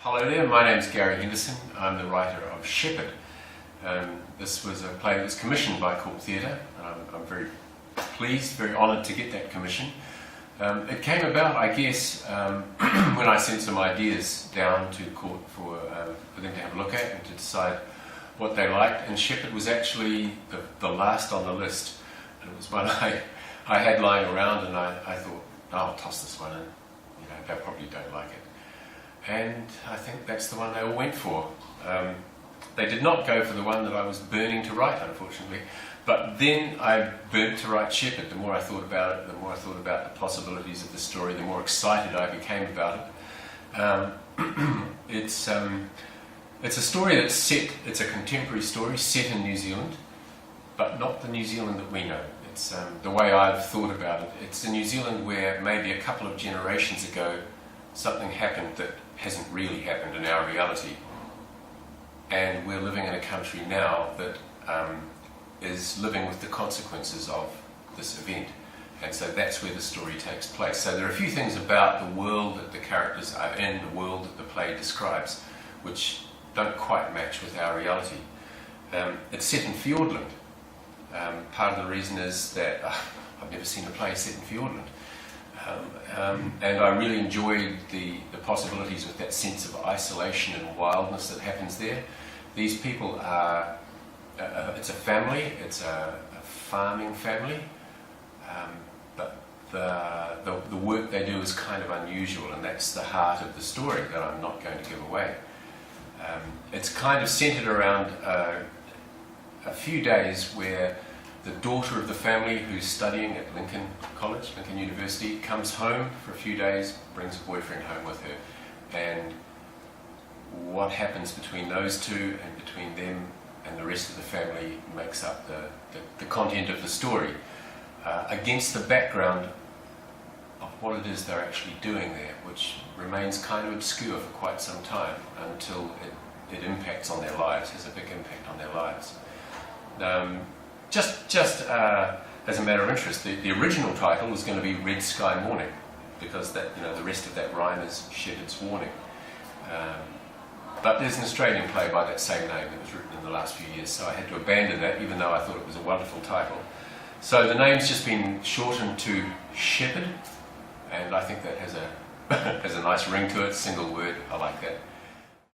Hello there, my name's Gary Henderson. I'm the writer of Shepherd. This was a play that was commissioned by Court Theatre. I'm very pleased, very honoured to get that commission. It came about, I guess, when I sent some ideas down to Court for them to have a look at and to decide what they liked, and Shepherd was actually the last on the list. And it was one I had lying around, and I thought, oh, I'll toss this one in. You know, they probably don't like it. And I think that's the one they all went for. They did not go for the one that I was burning to write, unfortunately. But then I burnt to write Shepherd. The more I thought about it, the more I thought about the possibilities of the story, the more excited I became about it. It's a story that's set, it's a contemporary story set in New Zealand, but not the New Zealand that we know. It's the way I've thought about it. It's a New Zealand where maybe a couple of generations ago something happened that hasn't really happened in our reality. And we're living in a country now that is living with the consequences of this event. And so that's where the story takes place. So there are a few things about the world that the characters are in, the world that the play describes, which don't quite match with our reality. It's set in Fiordland. Part of the reason is that I've never seen a play set in Fiordland. And I really enjoyed the possibilities with that sense of isolation and wildness that happens there. These people are, it's a family, it's a farming family, but the work they do is kind of unusual, and that's the heart of the story that I'm not going to give away. It's kind of centered around a few days where the daughter of the family, who's studying at Lincoln College, Lincoln University, comes home for a few days, brings a boyfriend home with her, and what happens between those two and between them and the rest of the family makes up the content of the story, against the background of what it is they're actually doing there, which remains kind of obscure for quite some time until it impacts on their lives, has a big impact on their lives. Just as a matter of interest, the original title was going to be Red Sky Morning, because that, you know, the rest of that rhyme is Shepherd's Warning. But there's an Australian play by that same name that was written in the last few years, so I had to abandon that, even though I thought it was a wonderful title. So the name's just been shortened to Shepherd, and I think that has a has a nice ring to it, single word. I like that.